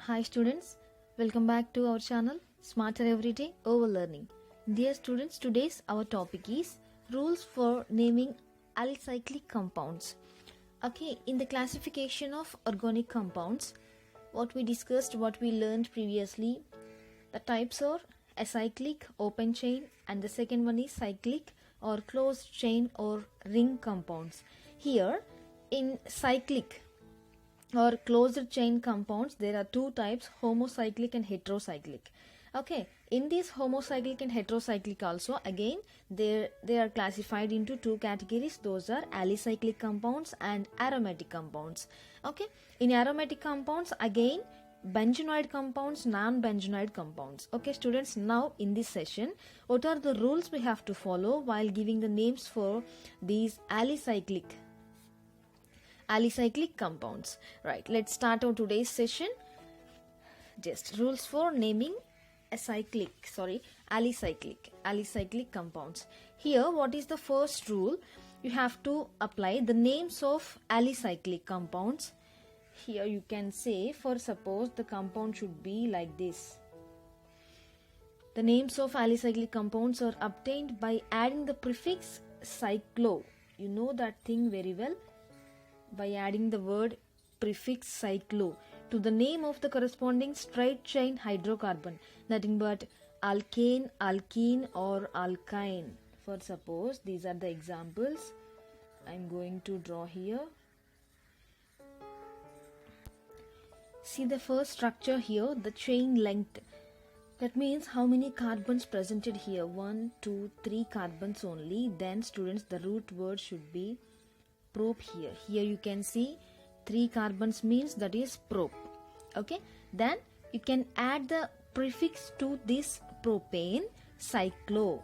Hi students, welcome back to our channel Smarter Everyday Over Learning. Dear students, today's our topic is rules for naming alicyclic compounds. Okay, in the classification of organic compounds, what we discussed, what we learned previously, the types are acyclic, open chain, and the second one is cyclic or closed chain or ring compounds. Here in cyclic or closed chain compounds, there are two types, homocyclic and heterocyclic. Okay, in these homocyclic and heterocyclic also, again they are classified into two categories. Those are alicyclic compounds and aromatic compounds. Okay, in aromatic compounds, again benzenoid compounds, non-benzenoid compounds. Okay students, now in this session, what are the rules we have to follow while giving the names for these alicyclic compounds? Right, let's start our today's session. Just rules for naming alicyclic compounds. Here, what is the first rule? You have to apply the names of alicyclic compounds. Here you can say, for suppose the compound should be like this. The names of alicyclic compounds are obtained by adding the prefix cyclo. You know that thing very well. By adding the word prefix cyclo to the name of the corresponding straight chain hydrocarbon, nothing but alkane, alkene or alkyne. For suppose these are the examples I'm going to draw here. See the first structure here, the chain length. That means how many carbons presented here? 1, 2, 3 carbons only. Then students, the root word should be prop here. Here you can see 3 carbons means that is prop. Okay, then you can add the prefix to this propane, cyclo.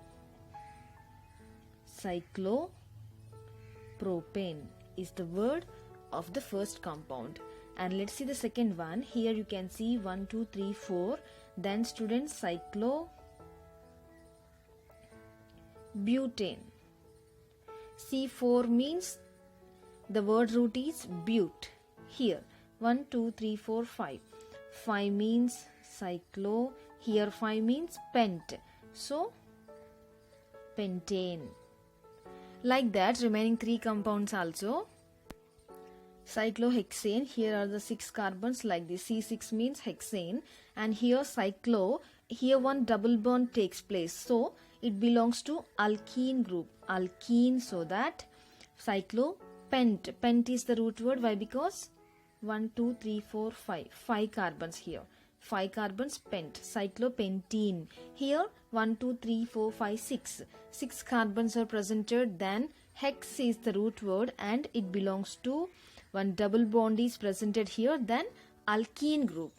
Cyclopropane is the word of the first compound. And let's see the second one. Here you can see 1, 2, 3, 4. Then students, cyclobutane. C4 means the word root is but. Here 1, 2, 3, 4, 5. 5 means cyclo. Here 5 means pent. So pentane. Like that, remaining 3 compounds also. Cyclohexane, here are the 6 carbons like this. C6 means hexane, and here cyclo, here one double bond takes place, so it belongs to alkene group. Alkene, so that cyclopent. Pent is the root word. Why? Because 1, 2, 3, 4, 5. 5 carbons here. 5 carbons pent. Cyclopentene. Here 1, 2, 3, 4, 5, 6. 6 carbons are presented. Then hex is the root word and it belongs to one double bond is presented here. Then alkene group.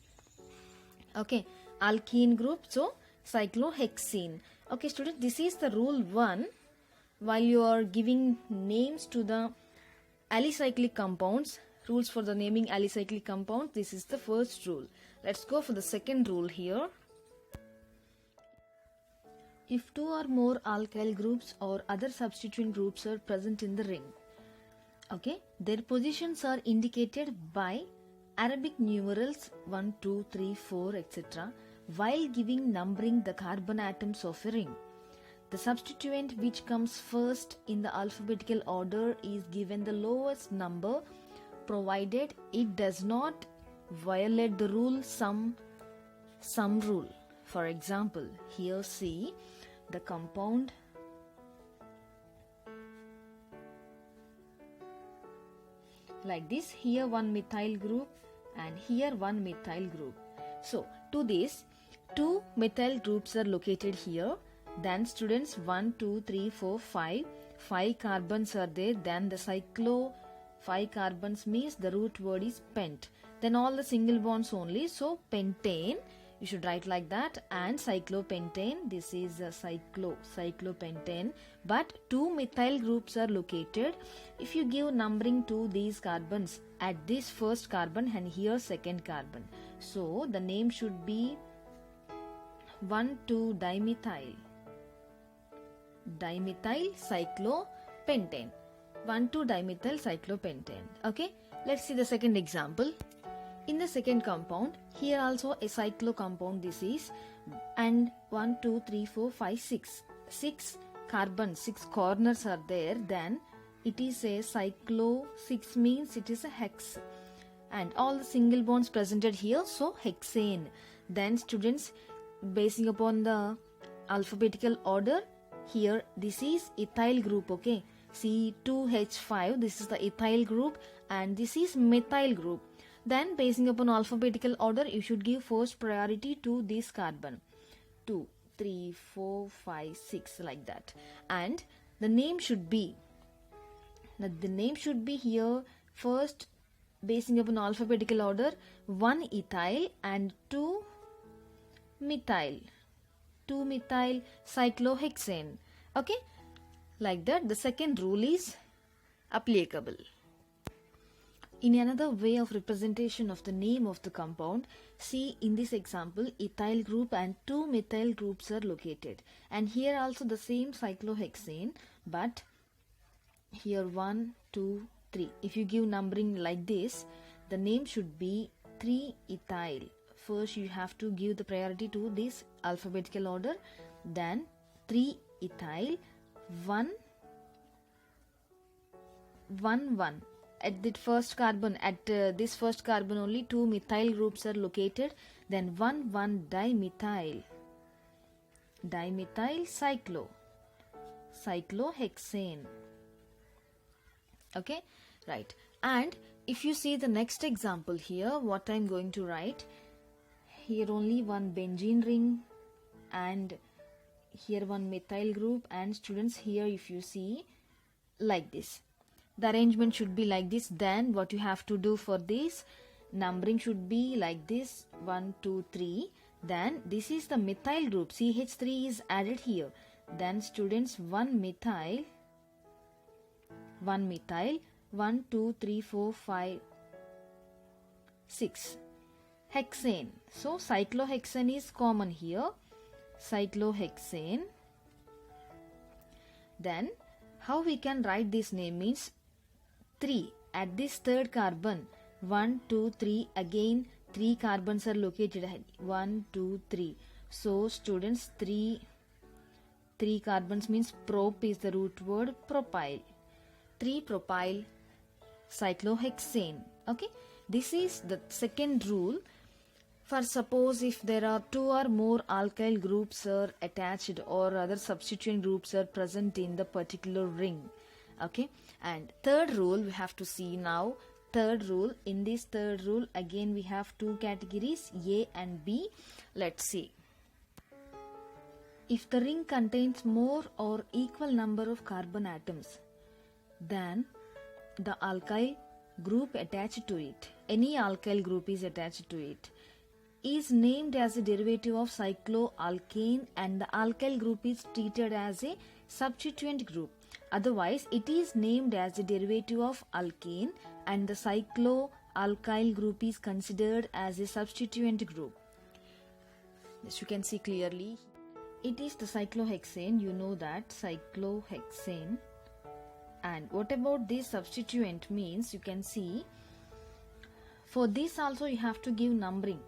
Okay, alkene group. So cyclohexene. Okay students, this is the rule 1. While you are giving names to the alicyclic compounds, rules for the naming alicyclic compounds, this is the first rule. Let's go for the second rule here. If 2 or more alkyl groups or other substituent groups are present in the ring, okay, their positions are indicated by Arabic numerals 1, 2, 3, 4, etc. while giving numbering the carbon atoms of a ring. The substituent which comes first in the alphabetical order is given the lowest number, provided it does not violate the rule sum rule. For example, here see the compound like this. Here one methyl group and here one methyl group. So to this, 2 methyl groups are located here. Then students, 1, 2, 3, 4, 5. 5 carbons are there. Then the cyclo, 5 carbons means the root word is pent. Then all the single bonds only. So pentane, you should write like that. And cyclopentane, this is a cyclopentane. But 2 methyl groups are located. If you give numbering to these carbons at this first carbon and here second carbon, so the name should be 1,2-dimethyl cyclopentane. 1,2-dimethyl cyclopentane. Okay, let's see the second example. In the second compound, here also a cyclo compound this is, and 1, 2, 3, 4, 5, 6. 6 carbons, 6 corners are there, then it is a cyclo, 6 means it is a hex. And all the single bonds presented here, so hexane. Then students, basing upon the alphabetical order, here this is ethyl group, okay. C2H5, this is the ethyl group, and this is methyl group. Then basing upon alphabetical order, you should give first priority to this carbon. 2, 3, 4, 5, 6, like that. And the name should be, here first, basing upon alphabetical order, 1 ethyl and 2 methyl cyclohexane, okay. Like that, the second rule is applicable. In another way of representation of the name of the compound, see in this example, ethyl group and 2 methyl groups are located, and here also the same cyclohexane, but here 1, 2, 3. If you give numbering like this, the name should be 3 ethyl. First you have to give the priority to this alphabetical order, then 3 ethyl, 1, 1, 1. At the first carbon, this first carbon only 2 methyl groups are located, then 1, 1 dimethyl cyclohexane, okay, right. And if you see the next example here, what I'm going to write, here only one benzene ring and here one methyl group, and students, here if you see like this, the arrangement should be like this. Then what you have to do for this, numbering should be like this, 1, 2, 3. Then this is the methyl group, CH3 is added here. Then students, 1 methyl, 1, 2, 3, 4, 5, 6 hexane. So cyclohexane is common here, cyclohexane. Then how we can write this name means 3 at this third carbon, 1, 2, 3, again 3 carbons are located, 1, 2, 3. So students, 3 carbons means prop is the root word, propyl, 3 propyl cyclohexane, okay. This is the second rule. For suppose if there are 2 or more alkyl groups are attached or other substituent groups are present in the particular ring, okay. And third rule we have to see now. Third rule, in this third rule again we have 2 categories, A and B. Let's see. If the ring contains more or equal number of carbon atoms than the alkyl group attached to it, any alkyl group is attached to it, is named as a derivative of cycloalkane, and the alkyl group is treated as a substituent group. Otherwise, it is named as a derivative of alkane and the cycloalkyl group is considered as a substituent group. As you can see clearly, it is the cyclohexane, you know that, cyclohexane. And what about this substituent means, you can see, for this also you have to give numbering,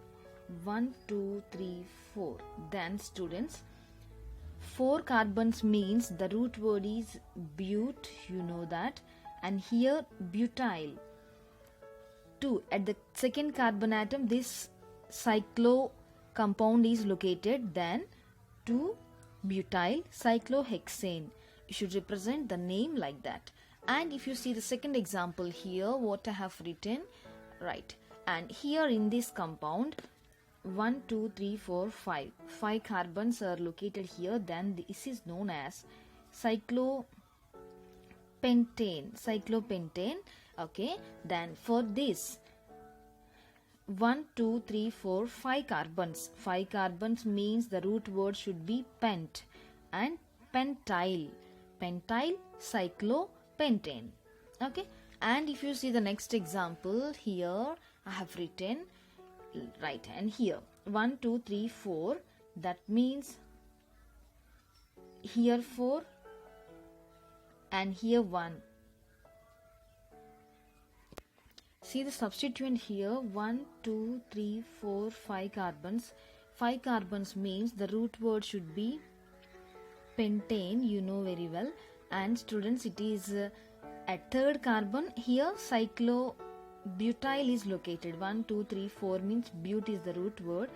1, 2, 3, 4. Then students, 4 carbons means the root word is but, you know that, and here butyl. 2 at the second carbon atom, this cyclo compound is located, then 2 butyl cyclohexane. You should represent the name like that. And if you see the second example here, what I have written, right, and here in this compound 1, 2, 3, 4, 5 carbons are located here, then this is known as cyclopentane, okay. Then for this 1, 2, 3, 4, 5 carbons means the root word should be pent and pentyl cyclopentane, okay. And if you see the next example here, I have written, right, and here 1, 2, 3, 4, that means here 4 and here 1. See the substituent here, 1, 2, 3, 4, 5 carbons. 5 carbons means the root word should be pentane, you know very well. And students, it is at third carbon. Here cyclobutyl is located. 1, 2, 3, 4 means but is the root word.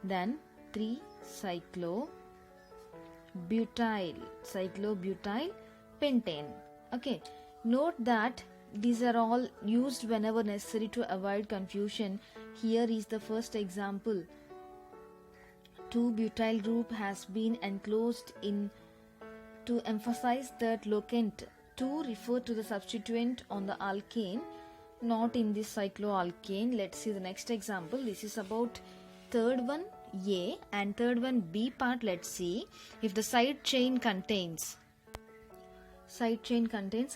Then 3 cyclobutyl pentane. Okay, note that these are all used whenever necessary to avoid confusion. Here is the first example. 2-butyl group has been enclosed in to emphasize that locant 2 refer to the substituent on the alkane, not in this cycloalkane. Let's see the next example. This is about third one A and third one B part. Let's see. If the side chain contains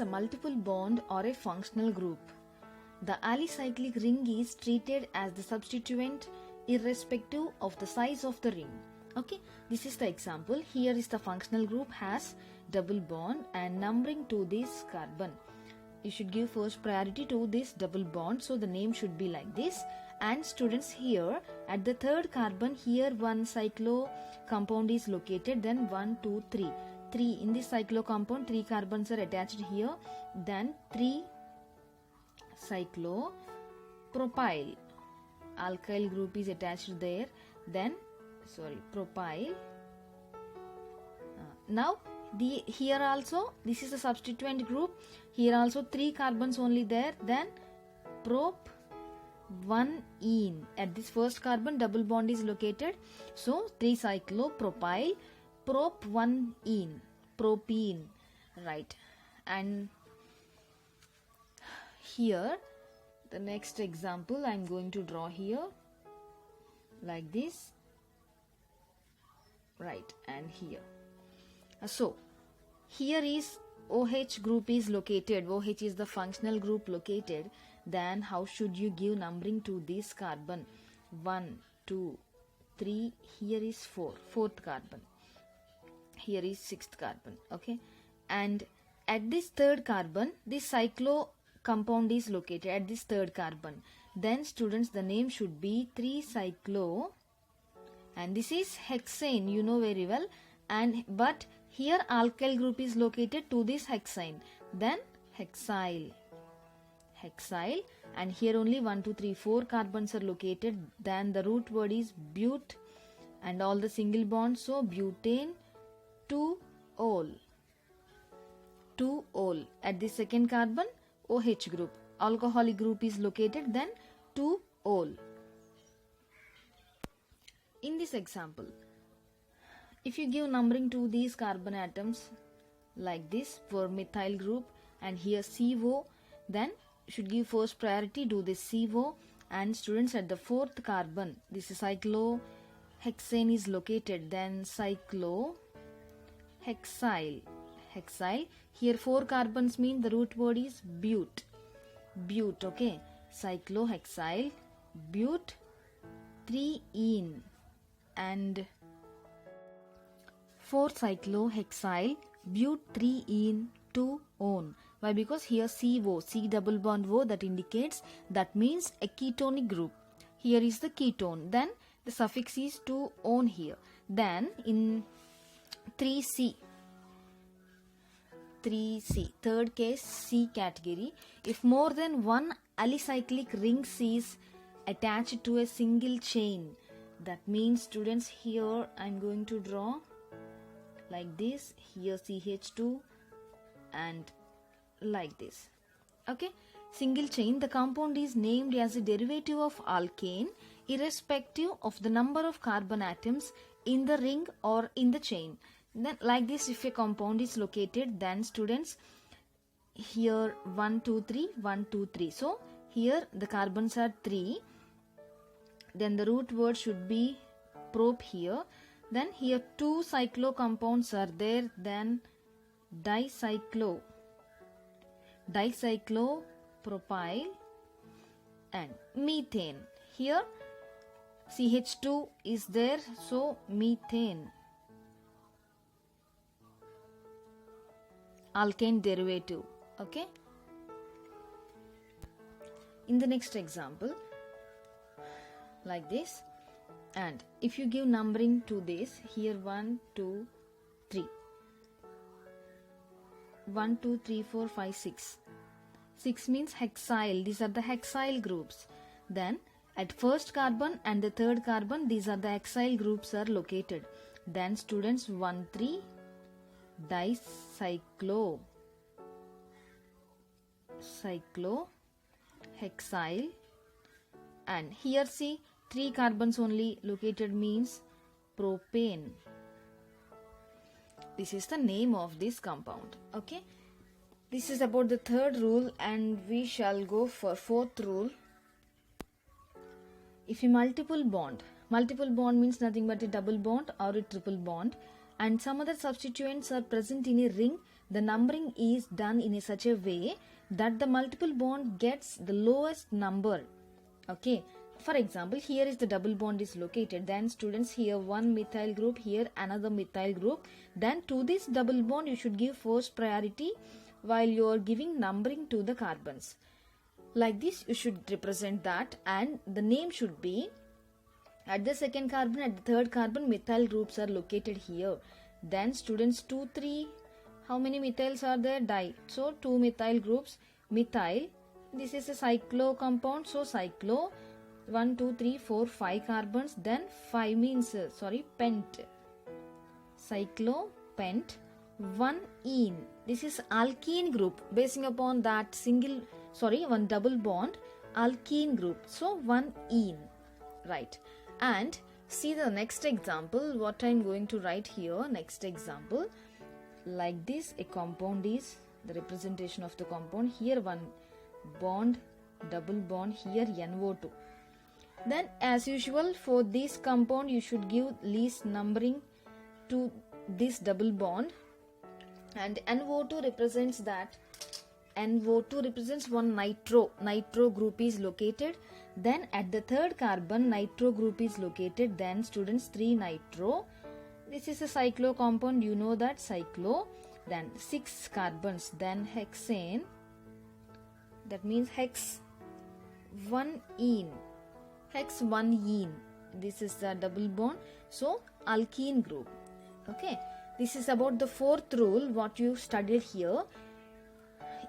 a multiple bond or a functional group, the alicyclic ring is treated as the substituent irrespective of the size of the ring. Okay, this is the example. Here is the functional group has double bond and numbering to this carbon. You should give first priority to this double bond, so the name should be like this. And students, here at the third carbon, here one cyclo compound is located. Then 1, 2, 3. 3 in this cyclo compound, 3 carbons are attached here. Then 3 cyclopropyl alkyl group is attached there. Then propyl. Now here also this is a substituent group. Here also 3 carbons only there. Then prop 1-ene. At this first carbon double bond is located. So 3 cyclopropyl prop 1-ene, propene, right? And here the next example I am going to draw here like this, right? And here, so here is OH group is located. OH is the functional group located. Then how should you give numbering to this carbon? 1, 2, 3. Here is 4, fourth carbon. Here is 6th carbon. Okay, and at this third carbon, this cyclo compound is located at this third carbon. Then students, the name should be 3 cyclo, and this is hexane, you know very well. And but here alkyl group is located to this hexane. Then hexyl, and here only 1, 2, 3, 4 carbons are located. Then the root word is but and all the single bonds. So butane 2-ol. At the second carbon, OH group, alcoholic group is located. Then 2-ol. In this example, if you give numbering to these carbon atoms like this for methyl group, and here CO, then you should give first priority to this CO. And students, at the fourth carbon, this is cyclohexane is located. Then cyclohexyl. Here 4 carbons mean the root word is but. Okay, cyclohexyl, but 3-ene, and 4 cyclohexyl but 3-ene 2-one. Why? Because here CO, C double bond O, that indicates, that means a ketonic group. Here is the ketone. Then the suffix is 2-one here. Then in 3C, third case, C category, if more than one alicyclic ring is attached to a single chain, that means students, here I am going to draw like this. Here CH2 and like this. Okay, single chain, the compound is named as a derivative of alkane irrespective of the number of carbon atoms in the ring or in the chain. Then like this, if a compound is located, then students, here 1, 2, 3, 1, 2, 3. So here the carbons are 3. Then the root word should be prop here. Then here 2 cyclo compounds are there. Then dicyclopropyl and methane. Here CH2 is there, so methane, alkane derivative. Okay, In the next example, like this, and if you give numbering to this, here 1 2 3 1 2 3 4 5 6. 6 means hexyl. These are the hexyl groups. Then at first carbon and the third carbon, these are the hexyl groups are located. Then students, 1 3 dicyclohexyl, and here see 3 carbons only located means propane. This is the name of this compound. Okay, this is about the third rule, and we shall go for fourth rule. If a multiple bond means nothing but a double bond or a triple bond, and some other substituents are present in a ring, the numbering is done in such a way that the multiple bond gets the lowest number. Okay, for example, here is the double bond is located. Then students, here one methyl group, here another methyl group. Then to this double bond you should give first priority while you are giving numbering to the carbons. Like this you should represent that, and the name should be at the second carbon, at the third carbon, methyl groups are located here. Then students, 2 3, how many methyls are there? Di. So 2 methyl groups. Methyl, this is a cyclo compound, so cyclo, 1 2 3 4 5 carbons. Then 5 means pent, cyclopent. 1 ene, this is alkene group, basing upon that one double bond, alkene group, so 1 ene, right? And see the next example, what I'm going to write here. Next example, like this, a compound is the representation of the compound. Here one bond, double bond, here NO2. Then as usual, for this compound you should give least numbering to this double bond, and NO2 represents one nitro group is located. Then at the third carbon, nitro group is located. Then students, 3 nitro, this is a cyclo compound, you know that, cyclo. Then 6 carbons, then hexane, that means hex 1 ene, this is the double bond, so alkene group. Okay, this is about the fourth rule what you studied here.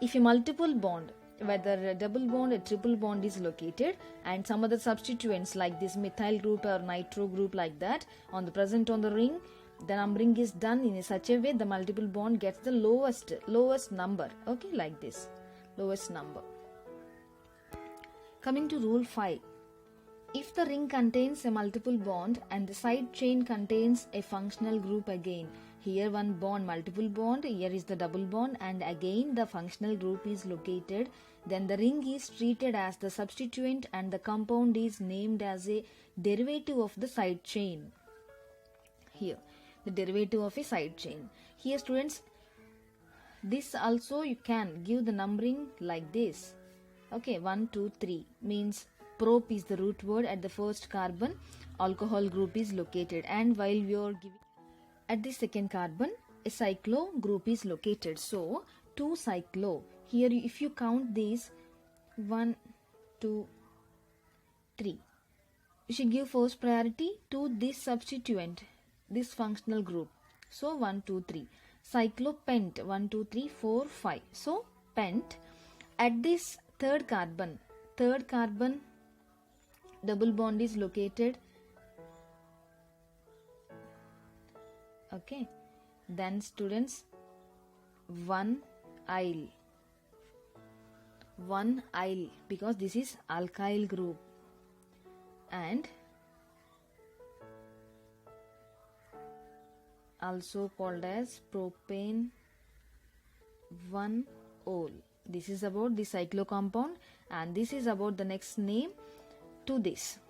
If a multiple bond, whether a double bond or triple bond is located, and some other substituents like this methyl group or nitro group like that present on the ring, the numbering is done in such a way the multiple bond gets the lowest number. Okay, like this, lowest number. Coming to rule 5. If the ring contains a multiple bond and the side chain contains a functional group again, here one bond, multiple bond, here is the double bond, and again the functional group is located, then the ring is treated as the substituent and the compound is named as a derivative of the side chain. Here, the derivative of a side chain. Here students, this also you can give the numbering like this. Okay, 1 2 3 means prop is the root word. At the first carbon, alcohol group is located, and while we are giving at the second carbon, a cyclo group is located. So 2 cyclo. Here if you count these 1 2 3, you should give first priority to this substituent, this functional group. So 1 2 3, cyclopent, 1 2 3 4 5. So pent. At this third carbon, double bond is located. Okay, then students, 1 yl, because this is alkyl group, and also called as propane 1 ol. This is about the cyclo compound, and this is about the next name to this.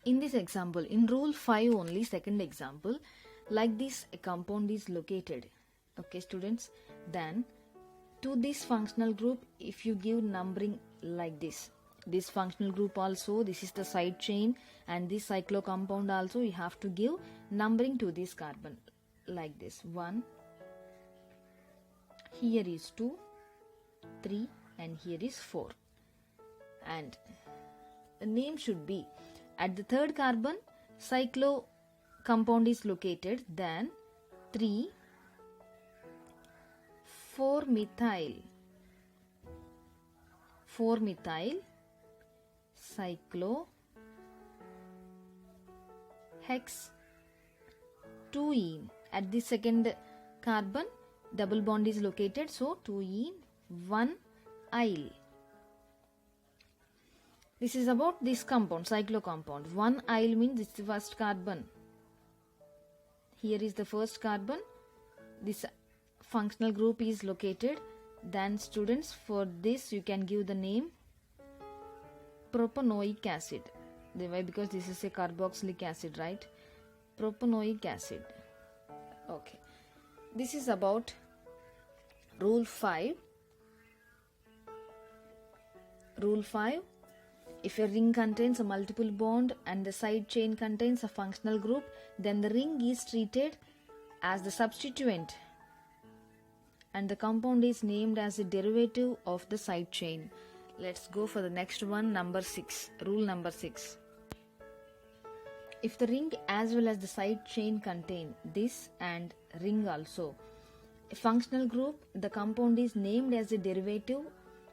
In this example, in rule 5 only, second example, like this a compound is located. Okay students, then to this functional group if you give numbering like this functional group also, this is the side chain, and this cyclo compound also you have to give numbering to this carbon like this. 1, here is 2, 3, and here is 4. And the name should be, at the third carbon, cyclo compound is located, then 3, 4-methyl, 4-methyl cyclo hex 2-ene. At the second carbon, double bond is located, so 2-ene 1-yle. This is about this compound, cyclo compound. 1-yle means this is the first carbon. Here is the first carbon. This functional group is located. Then students, for this you can give the name propanoic acid. Why? Because this is a carboxylic acid, right? Propanoic acid. Okay. This is about rule 5. Rule 5. If a ring contains a multiple bond and the side chain contains a functional group, then the ring is treated as the substituent and the compound is named as a derivative of the side chain. Let's go for the next one, number 6. Rule number 6. If the ring as well as the side chain contain this and ring also, a functional group, the compound is named as a derivative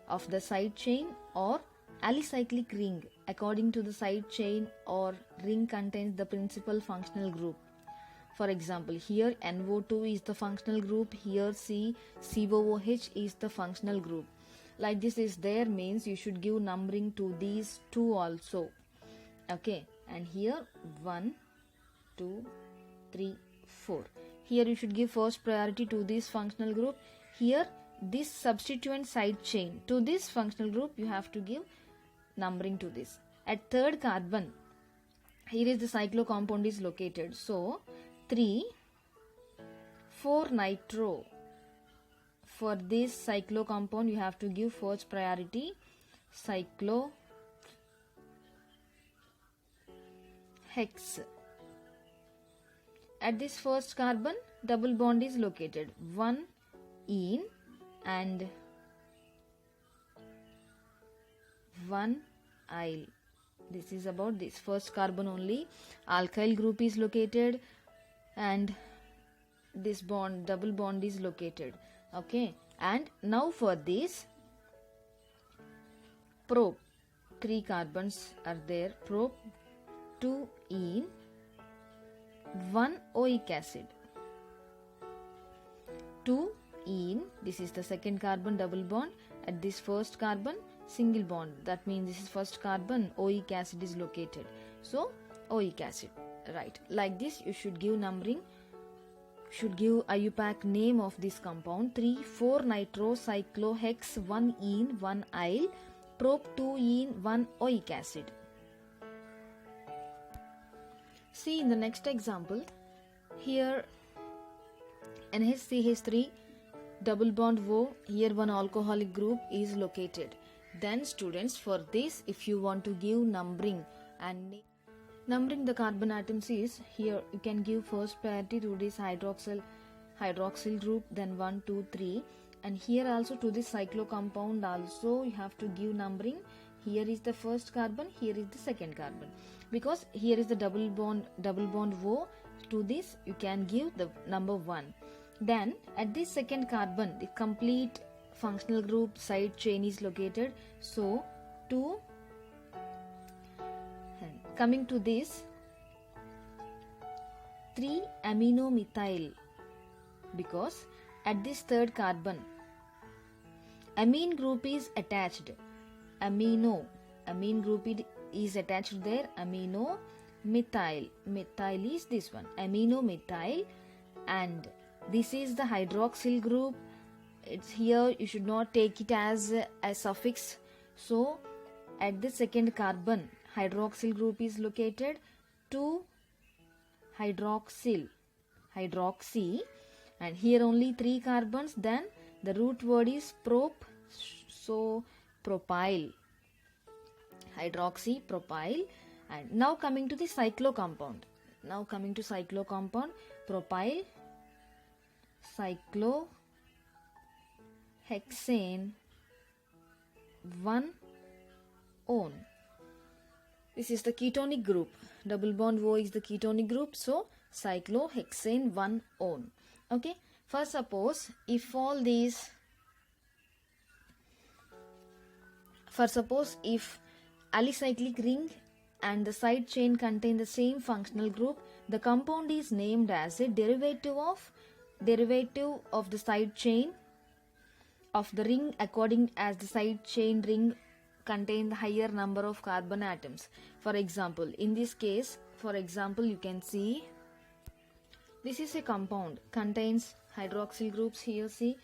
of the side chain or alicyclic ring according to the side chain or ring contains the principal functional group. For example, here NO2 is the functional group, here COOH is the functional group. Like this is there means you should give numbering to these two also. Okay, and here 1, 2, 3, 4. Here you should give first priority to this functional group. Here this substituent side chain to this functional group you have to give numbering to this. At third carbon, here is the cyclo compound is located. So 3, 4-nitro. For this cyclo compound you have to give first priority cyclo hex. At this first carbon, double bond is located, 1-ene and 1-yle. This is about this first carbon only. Alkyl group is located and this bond, double bond is located. Okay, and now for this prop, 3 carbons are there, prop 2-ene 1-oic acid. 2-ene, this is the second carbon double bond. At this first carbon, single bond. That means this is first carbon, oic acid is located. So, oic acid. Right. Like this, you should give numbering. Should give IUPAC name of this compound. 3,4-nitrocyclohex 1-ene 1-yle prop 2-ene 1-oic acid. See in the next example, here NHCH3 double bond O, here one alcoholic group is located. Then students, for this if you want to give numbering and numbering the carbon atoms is, here you can give first priority to this hydroxyl group, then 1, 2, 3, and here also to this cyclo compound also you have to give numbering. Here is the first carbon, here is the second carbon, because here is the double bond O, to this you can give the number 1. Then at this second carbon the complete functional group side chain is located, so 2. Coming to this 3-aminomethyl, because at this third carbon amine group is attached. Amine group is attached there. Aminomethyl. Methyl is this one. Aminomethyl, and this is the hydroxyl group. It's here, you should not take it as a suffix. So at the second carbon hydroxyl group is located, 2-hydroxy, and here only 3 carbons. Then the root word is prop, so propyl, hydroxy, propyl. And now coming to the cyclo compound. Propyl cyclohexane 1 on. This is the ketonic group. Double bond O is the ketonic group. So cyclohexane 1 on. Okay. First suppose if alicyclic ring and the side chain contain the same functional group, the compound is named as a derivative of the side chain of the ring according as the side chain ring contain the higher number of carbon atoms. For example, in this case, you can see this is a compound contains hydroxyl groups. Here see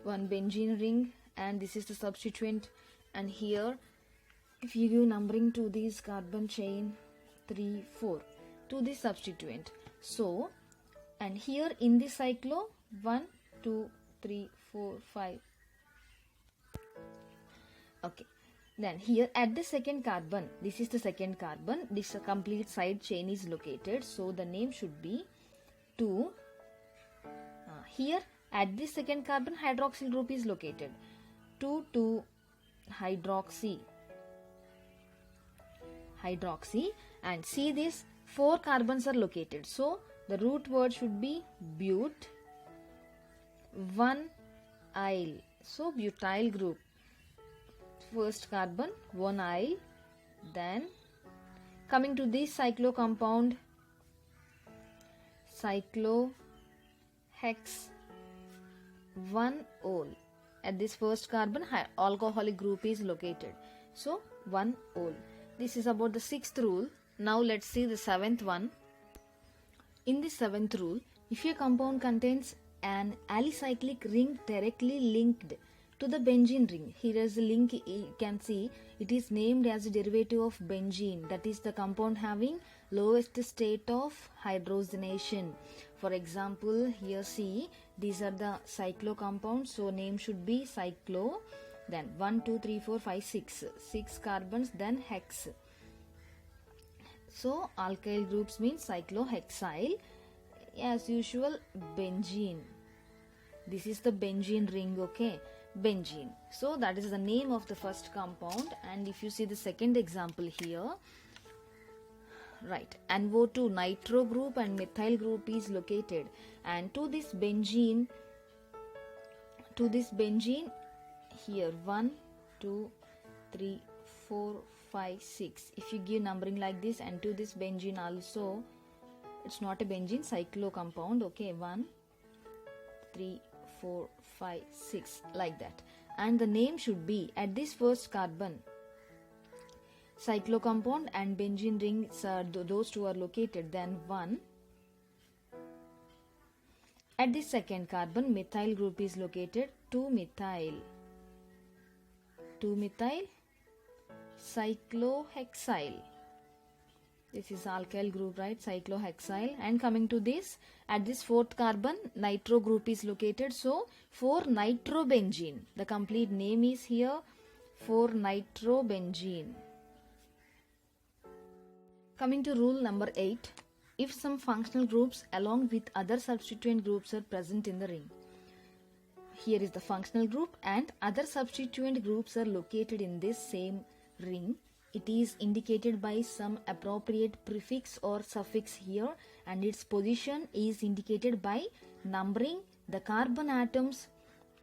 one benzene ring and this is the substituent, and here if you give numbering to this carbon chain 3, 4 to this substituent. So, and here in this cyclo 1, 2, 3, 4, 5. Okay. Then here at the second carbon, this is the second carbon, this complete side chain is located. So the name should be 2. Here at this second carbon, hydroxyl group is located. 2 hydroxy, and see this 4 carbons are located. So the root word should be but. 1 yl. So butyl group. First carbon 1 yl. Then coming to this cyclo compound, cyclohex 1 ol. At this first carbon, alcoholic group is located. So 1 ol. This is about the 6th rule. Now let's see the 7th one. In the 7th rule, if a compound contains an alicyclic ring directly linked to the benzene ring, here is the link, you can see it is named as a derivative of benzene, that is the compound having lowest state of hydrogenation. For example, here see these are the cyclo compounds, so name should be cyclo, then 1, 2, 3, 4, 5, 6 carbons, then hex. So alkyl groups means cyclohexyl, as usual benzene. This is the benzene ring, okay, benzene. So that is the name of the first compound. And if you see the second example here, right, NO2 nitro group and methyl group is located, and to this benzene here 1, 2, 3, 4, 5, 6. If you give numbering like this, and to this benzene also, it's not a benzene, cyclo compound, okay, 1, 3, 4, 5, 6 like that. And the name should be at this first carbon, cyclo compound and benzene rings are those two are located, then 1. At this second carbon, methyl group is located, 2 methyl cyclohexyl. This is alkyl group, right, cyclohexyl. And coming to this, at this fourth carbon, nitro group is located, so 4-nitrobenzene. The complete name is here 4-nitrobenzene. Coming to rule number 8, if some functional groups along with other substituent groups are present in the ring. Here is the functional group and other substituent groups are located in this same ring. It is indicated by some appropriate prefix or suffix here, and its position is indicated by numbering the carbon atoms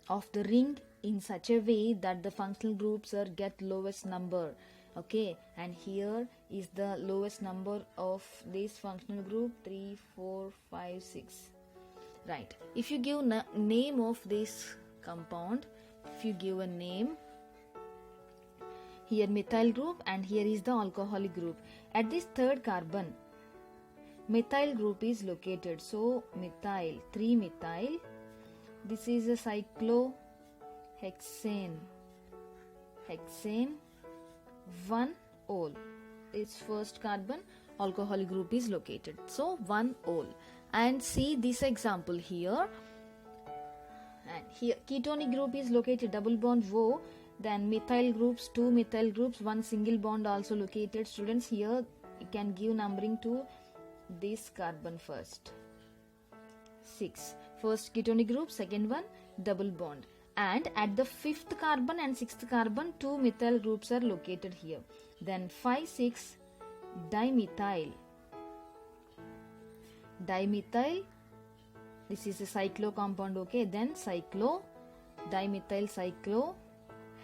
of the ring in such a way that the functional groups are get lowest number. Okay, and here is the lowest number of this functional group 3, 4, 5, 6. Right. If you give name of this compound, if you give a name, here methyl group and here is the alcoholic group. At this third carbon, methyl group is located. So methyl, 3-methyl. This is a cyclohexane. 1-ol. Its first carbon, alcoholic group is located. So 1-ol. And see this example here. And here ketonic group is located, double bond O. Then methyl groups, 2 methyl groups, 1 single bond also located. Students, here you can give numbering to this carbon first. 6. First ketonic group, second one double bond. and at the 5th carbon and 6th carbon 2 methyl groups are located here. Then 5,6 dimethyl. This is a cyclo compound, okay. Then cyclo, dimethyl cyclo,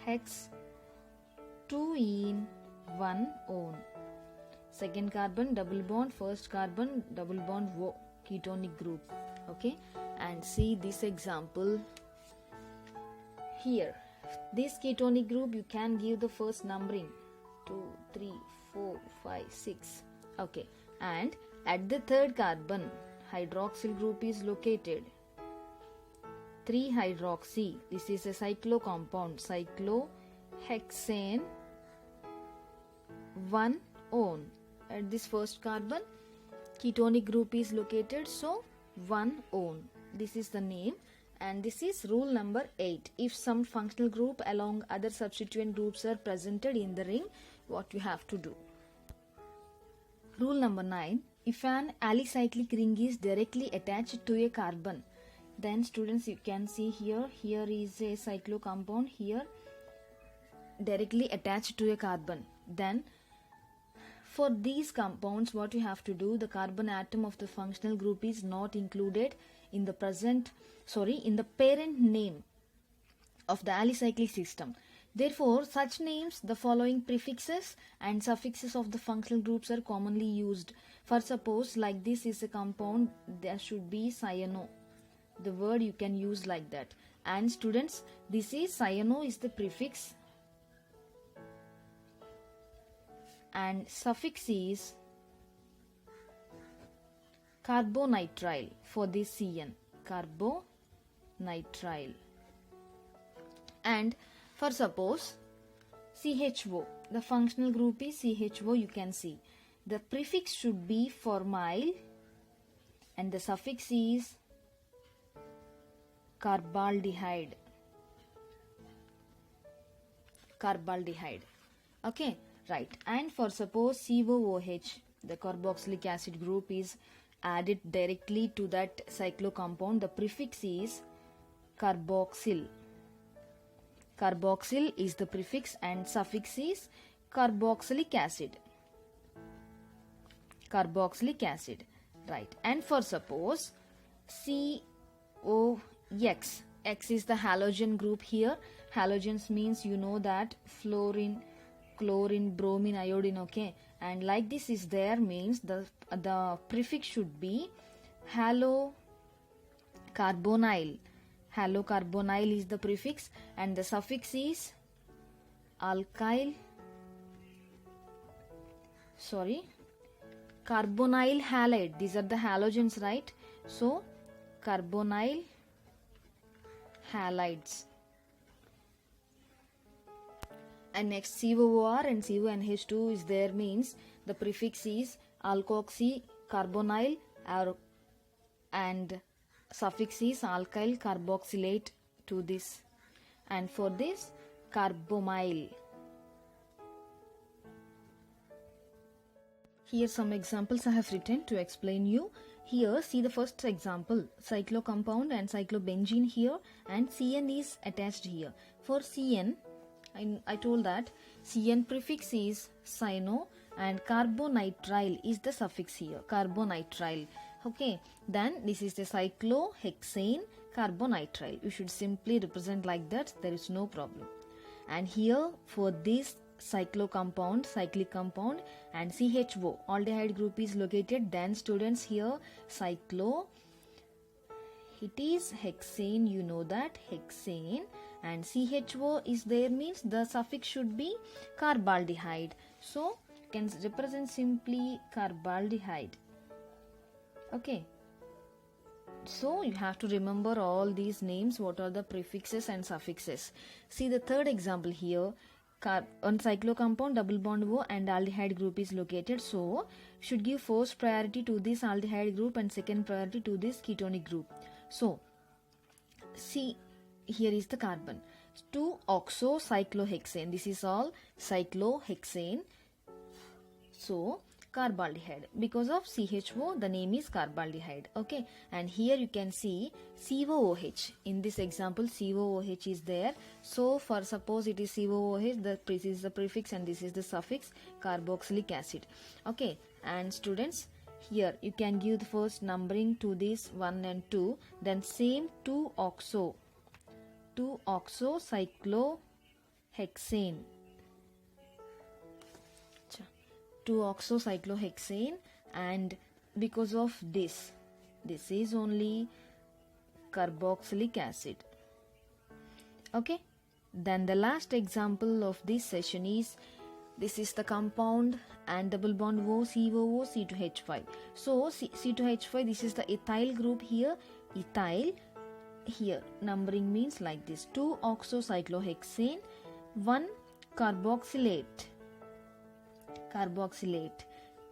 hex 2 in 1 on. Second carbon double bond, first carbon double bond ketonic group, okay. And see this example here. This ketonic group you can give the first numbering 2, 3, 4, 5, 6, okay. And at the third carbon hydroxyl group is located, 3 hydroxy. This is a cyclo compound, cyclohexane 1 on. At this first carbon ketonic group is located, so 1 on. This is the name, and this is rule number 8. If some functional group along other substituent groups are presented in the ring, what you have to do. Rule number 9. If an alicyclic ring is directly attached to a carbon, then students, you can see here is a cyclo compound here directly attached to a carbon. Then for these compounds, what you have to do, the carbon atom of the functional group is not included in the parent name of the alicyclic system. Therefore, such names, the following prefixes and suffixes of the functional groups are commonly used. For suppose, like this is a compound, there should be cyano. The word you can use like that. And students, this is cyano is the prefix, and suffix is carbonitrile for this CN, carbonitrile. And for suppose CHO, the functional group is CHO, you can see the prefix should be formyl and the suffix is carbaldehyde. Okay, right. And for suppose COOH, the carboxylic acid group is added directly to that cyclo compound, the prefix is carboxyl. Carboxyl is the prefix and suffix is carboxylic acid. Right. And for suppose COX, X is the halogen group here. Halogens means you know that fluorine, chlorine, bromine, iodine, okay. And like this is there means the prefix should be halocarbonyl. Halocarbonyl is the prefix and the suffix is carbonyl halide. These are the halogens, right? So carbonyl halides. And next COOR and CONH2 is there means the prefix is alkoxy carbonyl and suffix is alkyl carboxylate to this, and for this carbomyl. Here some examples I have written to explain you. Here see the first example, cyclo compound and cyclobenzene here, and CN is attached here. For CN, I told that CN prefix is cyano and carbonitrile is the suffix here, carbonitrile. Okay, then this is the cyclohexane carbonitrile. You should simply represent like that, there is no problem. And here for this cyclic compound and CHO, aldehyde group is located, then students here cyclo, it is hexane, you know that, hexane, and CHO is there means the suffix should be carbaldehyde. So you can represent simply carbaldehyde. Okay. So you have to remember all these names, what are the prefixes and suffixes. See the third example here, on cyclo compound double bond O and aldehyde group is located. So should give first priority to this aldehyde group and second priority to this ketonic group. So see, here is the carbon, 2-oxocyclohexane. This is all cyclohexane. So carbaldehyde. Because of CHO, the name is carbaldehyde. Okay, and here you can see COOH. In this example, COOH is there. So for suppose it is COOH, this is the prefix and this is the suffix, carboxylic acid. Okay, and students, here you can give the first numbering to this 1 and 2, then same 2-oxocyclohexane. 2-oxocyclohexane, and because of this is only carboxylic acid. Okay, then the last example of this session is, this is the compound and double bond O, COO, C2H5. So C2H5, this is the ethyl group here, ethyl. Here numbering means like this, 2-oxocyclohexane, 1 carboxylate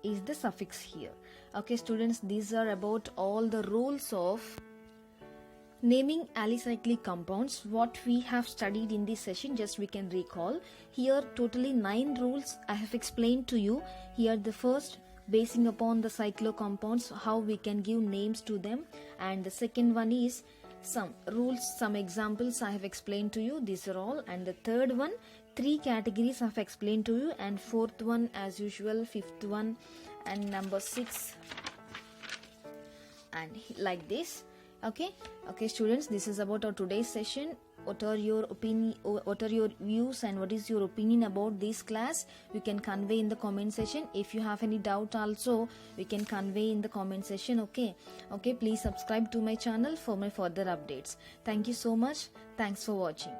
is the suffix here. Okay students, these are about all the rules of naming alicyclic compounds what we have studied in this session. Just we can recall here, totally 9 rules I have explained to you. Here the first, basing upon the cyclo compounds, how we can give names to them, and the second one is some rules, some examples I have explained to you. These are all. And the third one, 3 categories I have explained to you, and fourth one as usual, fifth one, and number 6, and like this. Okay students, this is about our today's session. What are your opinion, what are your views, and what is your opinion about this class? You can convey in the comment section. If you have any doubt also, you can convey in the comment section. Okay, please subscribe to my channel for my further updates. Thank you so much. Thanks for watching.